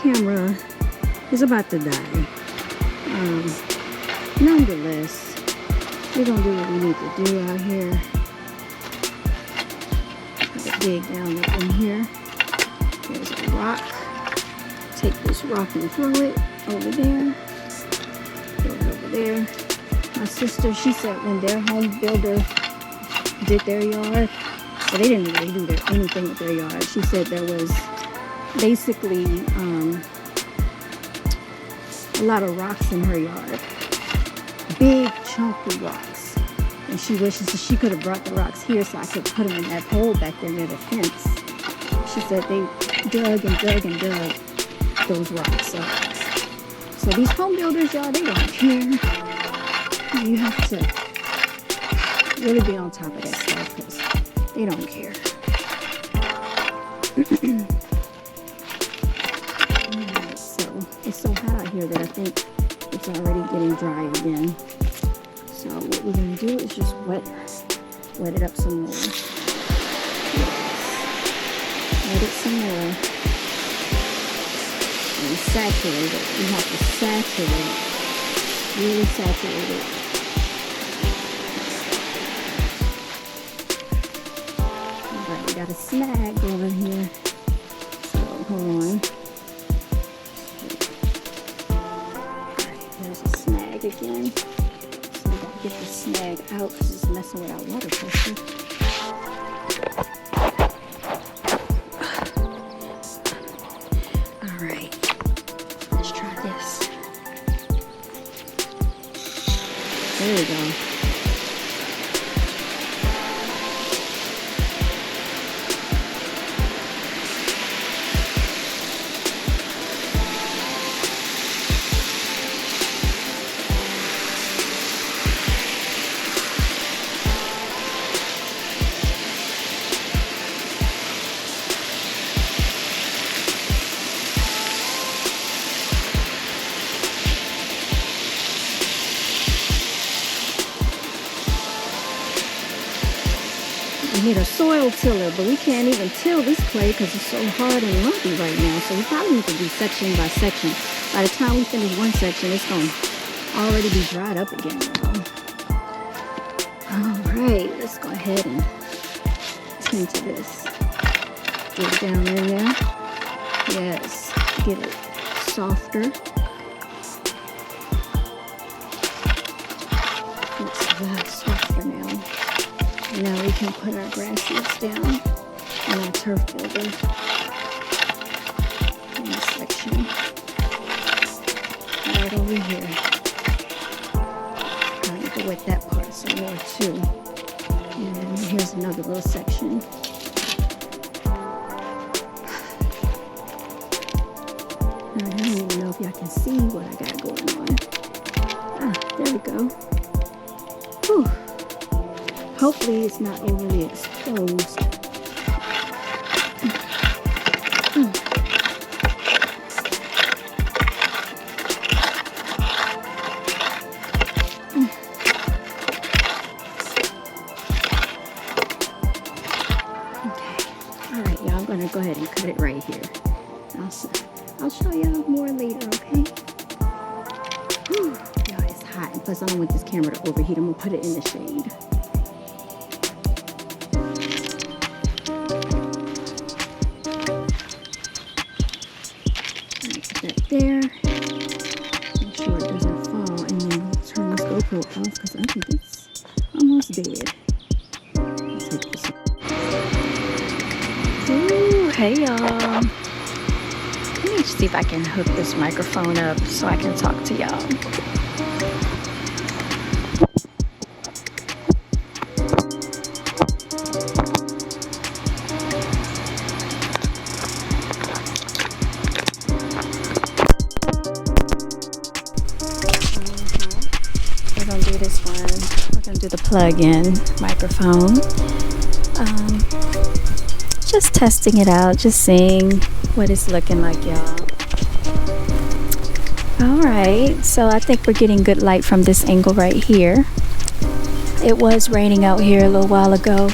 camera is about to die. Nonetheless, we're gonna do what we need to do out here. Gotta dig down up in here. There's a rock. Take this rock and throw it over there. Throw it over there. My sister, she said when their home builder did their yard, well, they didn't really do anything with their yard. She said there was basically a lot of rocks in her yard. Big chunky rocks. And she wishes that she could have brought the rocks here so I could put them in that hole back there near the fence. She said they dug and dug and dug those rocks up. So these home builders, y'all, they don't care. You have to really be on top of that stuff because they don't care. Alright, so it's so hot out here that I think it's already getting dry again. So what we're going to do is just wet it up some more. Yes. Wet it some more. And saturate it. We have to saturate. Really saturate it. Alright, we got a snag over here. So hold on. Alright, there's a snag again. So we gotta get the snag out because it's messing with our water pressure. Alright, let's try this. There we go. We need a soil tiller, but we can't even till this clay because it's so hard and lumpy right now. So we probably need to do section by section. By the time we finish one section, it's going to already be dried up again. Alright, let's go ahead and tend to this. Get it down in there. Yes, get it softer. It's a lot softer now. And now we can put our grass seeds down and our turf builder in this section. Right over here. I need to wet that part some more too. And here's another little section. I don't even know if y'all can see what I got going on. There we go. Whew. Hopefully it's not overly exposed. Okay. Alright, y'all, I'm gonna go ahead and cut it right here. I'll show y'all more later, okay? Whew. Y'all, it's hot. And plus I don't want this camera to overheat. I'm gonna put it in the shade. There, make sure it doesn't fall, and then we'll turn this GoPro off because I think it's almost dead. Let's hit this. Ooh, hey y'all. Let me see if I can hook this microphone up so I can talk to y'all. We're gonna do this one. We're gonna do the plug-in microphone. Just testing it out, just seeing what it's looking like, y'all. Alright, so I think we're getting good light from this angle right here. It was raining out here a little while ago.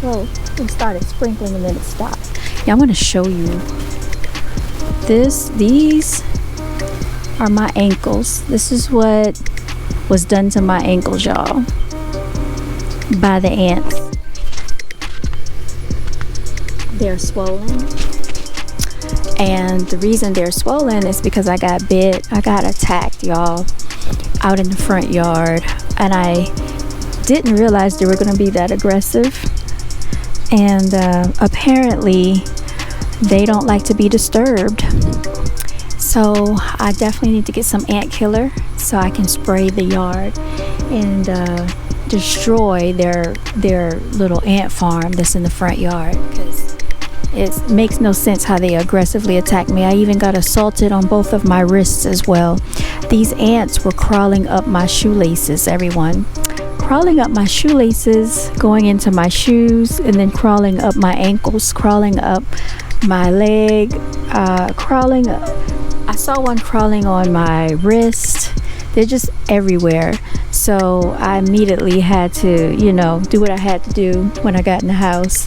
Well, it started sprinkling and then it stopped. Yeah, I'm gonna show you These are my ankles. This is what was done to my ankles, y'all, by the ants. They're swollen, and the reason they're swollen is because I got bit. I got attacked, y'all, out in the front yard, and I didn't realize they were going to be that aggressive. And apparently they don't like to be disturbed, so I definitely need to get some ant killer so I can spray the yard and destroy their little ant farm that's in the front yard, because it makes no sense how they aggressively attack me. I even got assaulted on both of my wrists as well. These ants were crawling up my shoelaces, everyone. Crawling up my shoelaces, going into my shoes, and then crawling up my ankles, crawling up my leg, crawling up. I saw one crawling on my wrist. They're just everywhere. So I immediately had to, do what I had to do when I got in the house.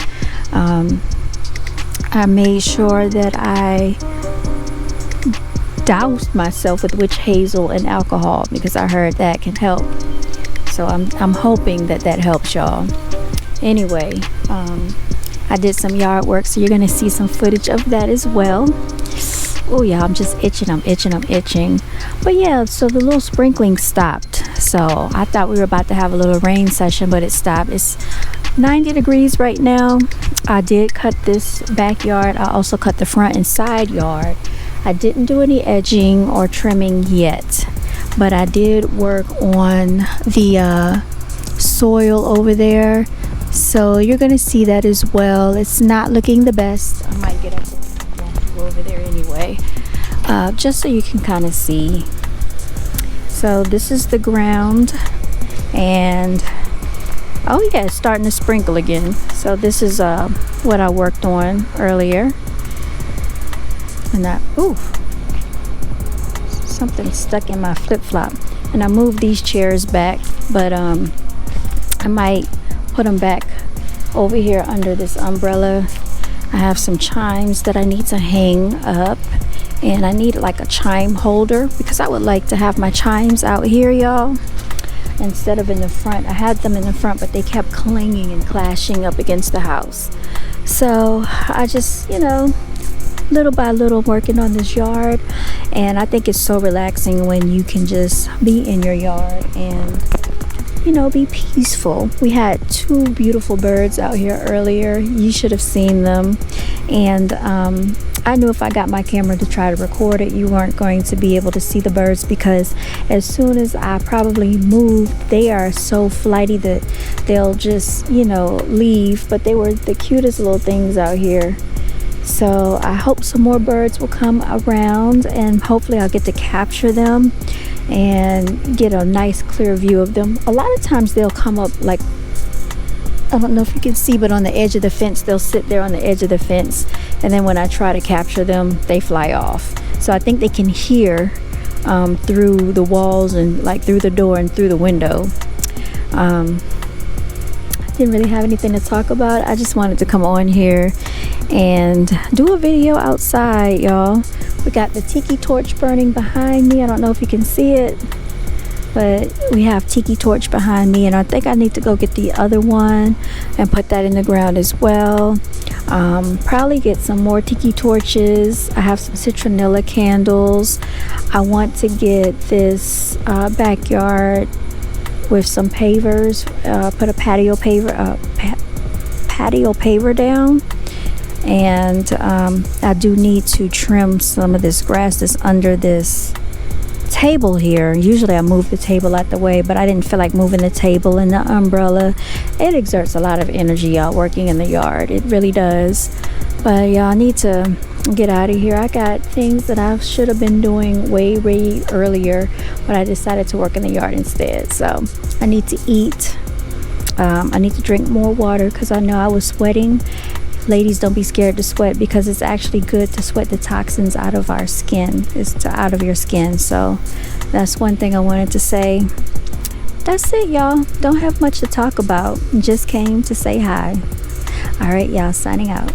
I made sure that I doused myself with witch hazel and alcohol, because I heard that can help. So I'm hoping that helps, y'all. Anyway, I did some yard work, so you're gonna see some footage of that as well. Oh yeah, I'm just itching. I'm itching. But yeah, so the little sprinkling stopped. So I thought we were about to have a little rain session, but it stopped. It's 90 degrees right now. I did cut this backyard. I also cut the front and side yard. I didn't do any edging or trimming yet, but I did work on the soil over there, so you're gonna see that as well. It's not looking the best. I might get up and go over there anyway, just so you can kind of see. So this is the ground, and oh yeah, it's starting to sprinkle again. So this is what I worked on earlier, and something stuck in my flip-flop, and I moved these chairs back, but I might put them back over here under this umbrella. I have some chimes that I need to hang up, and I need like a chime holder, because I would like to have my chimes out here, y'all, instead of in the front. I had them in the front, but they kept clanging and clashing up against the house. So I just, little by little working on this yard, and I think it's so relaxing when you can just be in your yard and be peaceful. We had two beautiful birds out here earlier. You should have seen them, and I knew if I got my camera to try to record it, you weren't going to be able to see the birds, because as soon as I probably moved, they are so flighty that they'll just leave. But they were the cutest little things out here. So I hope some more birds will come around, and hopefully I'll get to capture them and get a nice clear view of them. A lot of times they'll come up, like, I don't know if you can see, but on the edge of the fence. They'll sit there on the edge of the fence, and then when I try to capture them, they fly off. So I think they can hear through the walls and like through the door and through the window. Didn't really have anything to talk about. I just wanted to come on here and do a video outside, y'all. We got the tiki torch burning behind me. I don't know if you can see it, but we have tiki torch behind me, and I think I need to go get the other one and put that in the ground as well. Probably get some more tiki torches. I have some citronella candles. I want to get this backyard with some pavers, put a patio paver down, and I do need to trim some of this grass that's under this table here. Usually I move the table out the way, but I didn't feel like moving the table and the umbrella. It exerts a lot of energy, y'all, working in the yard. It really does. But y'all, I need to get out of here. I got things that I should have been doing way earlier, but I decided to work in the yard instead. So I need to eat. I need to drink more water, because I know I was sweating. Ladies, don't be scared to sweat, because it's actually good to sweat the toxins out of our skin. It's out of your skin. So that's one thing I wanted to say. That's it, y'all. Don't have much to talk about. Just came to say hi. All right, y'all, signing out.